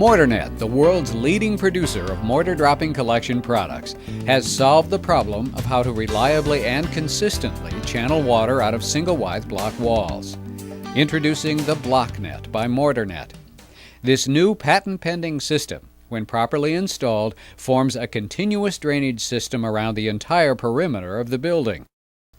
Mortarnet, the world's leading producer of mortar dropping collection products, has solved the problem of how to reliably and consistently channel water out of single-wide block walls. Introducing the BlockNet by Mortarnet. This new patent-pending system, when properly installed, forms a continuous drainage system around the entire perimeter of the building.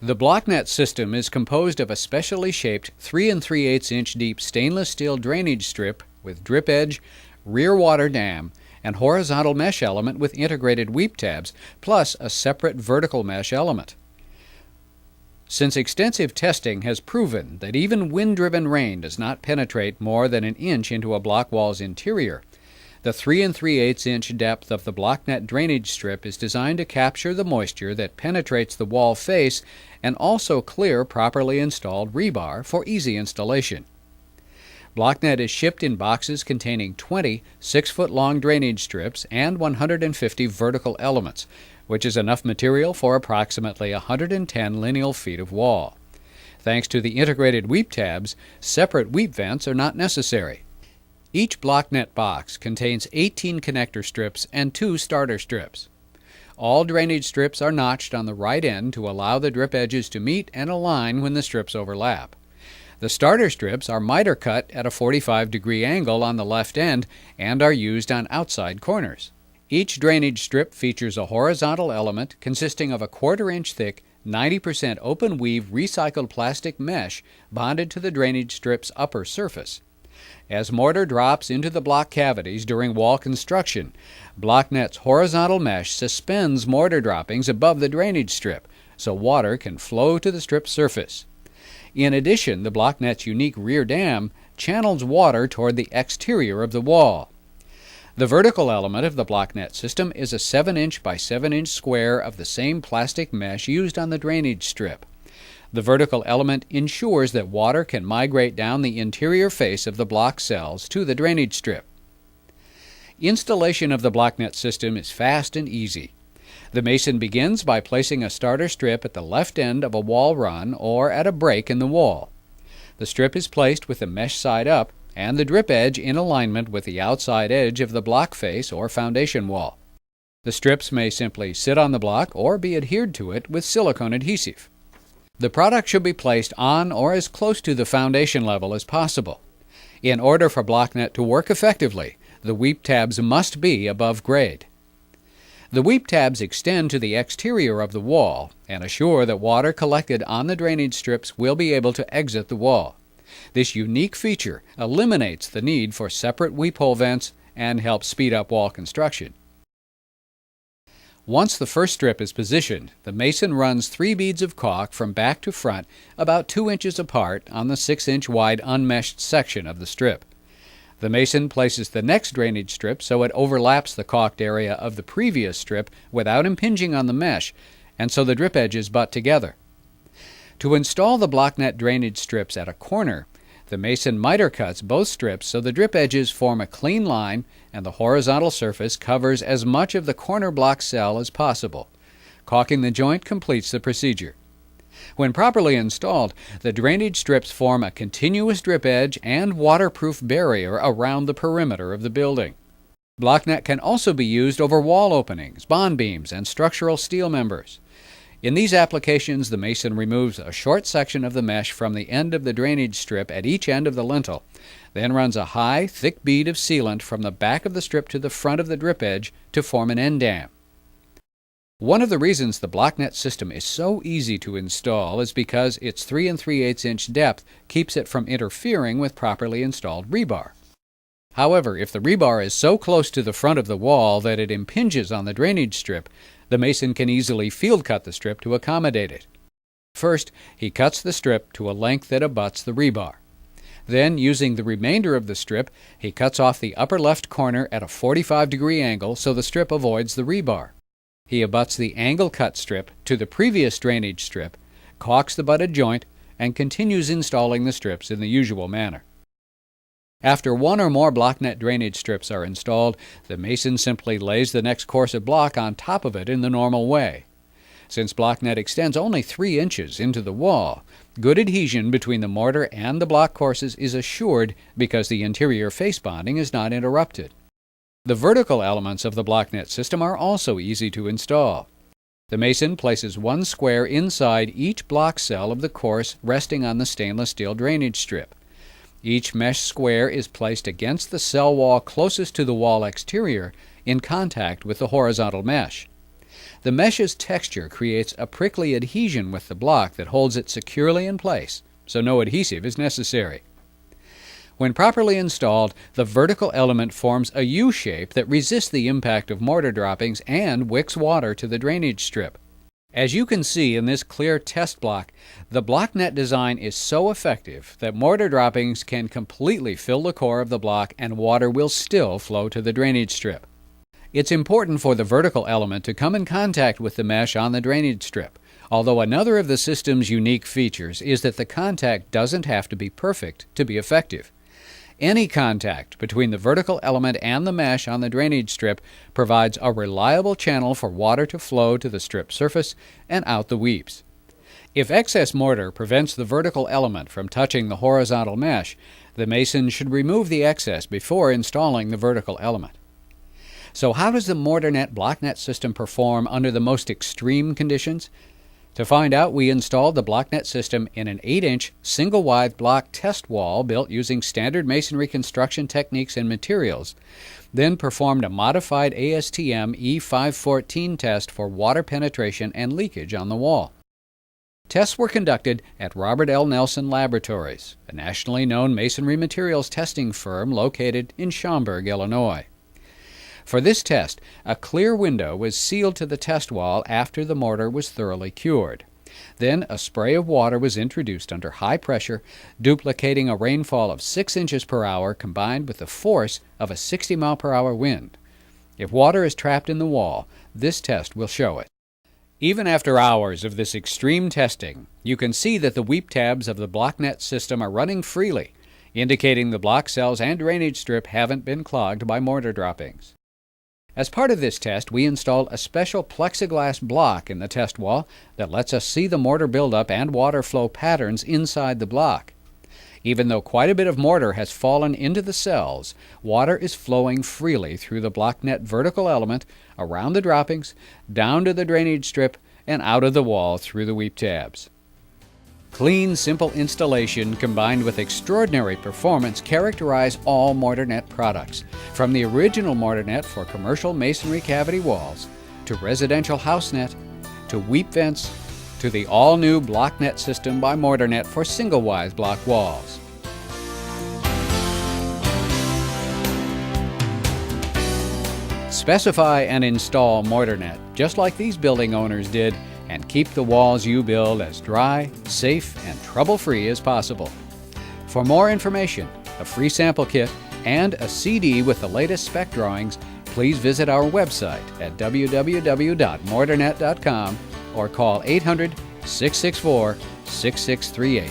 The BlockNet system is composed of a specially shaped 3 3/8 inch deep stainless steel drainage strip with drip edge, rear water dam, and horizontal mesh element with integrated weep tabs, plus a separate vertical mesh element. Since extensive testing has proven that even wind-driven rain does not penetrate more than an inch into a block wall's interior, the 3 3/8 inch depth of the BlockNet drainage strip is designed to capture the moisture that penetrates the wall face and also clear properly installed rebar for easy installation. BlockNet is shipped in boxes containing 20 6-foot-long drainage strips and 150 vertical elements, which is enough material for approximately 110 lineal feet of wall. Thanks to the integrated weep tabs, separate weep vents are not necessary. Each BlockNet box contains 18 connector strips and 2 starter strips. All drainage strips are notched on the right end to allow the drip edges to meet and align when the strips overlap. The starter strips are miter cut at a 45-degree angle on the left end and are used on outside corners. Each drainage strip features a horizontal element consisting of a 1/4 inch thick, 90% open weave recycled plastic mesh bonded to the drainage strip's upper surface. As mortar drops into the block cavities during wall construction, BlockNet's horizontal mesh suspends mortar droppings above the drainage strip so water can flow to the strip's surface. In addition, the BlockNet's unique rear dam channels water toward the exterior of the wall. The vertical element of the BlockNet system is a 7-inch by 7-inch square of the same plastic mesh used on the drainage strip. The vertical element ensures that water can migrate down the interior face of the block cells to the drainage strip. Installation of the BlockNet system is fast and easy. The mason begins by placing a starter strip at the left end of a wall run or at a break in the wall. The strip is placed with the mesh side up and the drip edge in alignment with the outside edge of the block face or foundation wall. The strips may simply sit on the block or be adhered to it with silicone adhesive. The product should be placed on or as close to the foundation level as possible. In order for BlockNet to work effectively, the weep tabs must be above grade. The weep tabs extend to the exterior of the wall and assure that water collected on the drainage strips will be able to exit the wall. This unique feature eliminates the need for separate weep hole vents and helps speed up wall construction. Once the first strip is positioned, the mason runs 3 beads of caulk from back to front about 2 inches apart on the 6-inch wide unmeshed section of the strip. The mason places the next drainage strip so it overlaps the caulked area of the previous strip without impinging on the mesh, and so the drip edges butt together. To install the BlockNet drainage strips at a corner, the mason miter cuts both strips so the drip edges form a clean line and the horizontal surface covers as much of the corner block cell as possible. Caulking the joint completes the procedure. When properly installed, the drainage strips form a continuous drip edge and waterproof barrier around the perimeter of the building. BlockNet can also be used over wall openings, bond beams, and structural steel members. In these applications, the mason removes a short section of the mesh from the end of the drainage strip at each end of the lintel, then runs a high, thick bead of sealant from the back of the strip to the front of the drip edge to form an end dam. One of the reasons the BlockNet system is so easy to install is because its 3 3/8 inch depth keeps it from interfering with properly installed rebar. However, if the rebar is so close to the front of the wall that it impinges on the drainage strip, the mason can easily field cut the strip to accommodate it. First, he cuts the strip to a length that abuts the rebar. Then, using the remainder of the strip, he cuts off the upper left corner at a 45-degree angle so the strip avoids the rebar. He abuts the angle cut strip to the previous drainage strip, caulks the butted joint, and continues installing the strips in the usual manner. After 1 or more BlockNet drainage strips are installed, the mason simply lays the next course of block on top of it in the normal way. Since BlockNet extends only 3 inches into the wall, good adhesion between the mortar and the block courses is assured because the interior face bonding is not interrupted. The vertical elements of the BlockNet system are also easy to install. The mason places one square inside each block cell of the course resting on the stainless steel drainage strip. Each mesh square is placed against the cell wall closest to the wall exterior in contact with the horizontal mesh. The mesh's texture creates a prickly adhesion with the block that holds it securely in place, so no adhesive is necessary. When properly installed, the vertical element forms a U shape that resists the impact of mortar droppings and wicks water to the drainage strip. As you can see in this clear test block, the BlockNet design is so effective that mortar droppings can completely fill the core of the block and water will still flow to the drainage strip. It's important for the vertical element to come in contact with the mesh on the drainage strip, although another of the system's unique features is that the contact doesn't have to be perfect to be effective. Any contact between the vertical element and the mesh on the drainage strip provides a reliable channel for water to flow to the strip surface and out the weeps. If excess mortar prevents the vertical element from touching the horizontal mesh, the mason should remove the excess before installing the vertical element. So how does the MortarNet BlockNet system perform under the most extreme conditions? To find out, we installed the BlockNet system in an 8-inch single-wide block test wall built using standard masonry construction techniques and materials, then performed a modified ASTM E514 test for water penetration and leakage on the wall. Tests were conducted at Robert L. Nelson Laboratories, a nationally known masonry materials testing firm located in Schaumburg, Illinois. For this test, a clear window was sealed to the test wall after the mortar was thoroughly cured. Then a spray of water was introduced under high pressure, duplicating a rainfall of 6 inches per hour combined with the force of a 60-mile-per-hour wind. If water is trapped in the wall, this test will show it. Even after hours of this extreme testing, you can see that the weep tabs of the BlockNet system are running freely, indicating the block cells and drainage strip haven't been clogged by mortar droppings. As part of this test, we installed a special plexiglass block in the test wall that lets us see the mortar buildup and water flow patterns inside the block. Even though quite a bit of mortar has fallen into the cells, water is flowing freely through the BlockNet vertical element, around the droppings, down to the drainage strip, and out of the wall through the weep tabs. Clean, simple installation combined with extraordinary performance characterize all MortarNet products, from the original MortarNet for commercial masonry cavity walls, to residential HouseNet, to weep vents, to the all-new BlockNet system by MortarNet for single-wide block walls. Specify and install MortarNet, just like these building owners did, and keep the walls you build as dry, safe, and trouble-free as possible. For more information, a free sample kit, and a CD with the latest spec drawings, please visit our website at www.mortarnet.com or call 800-664-6638.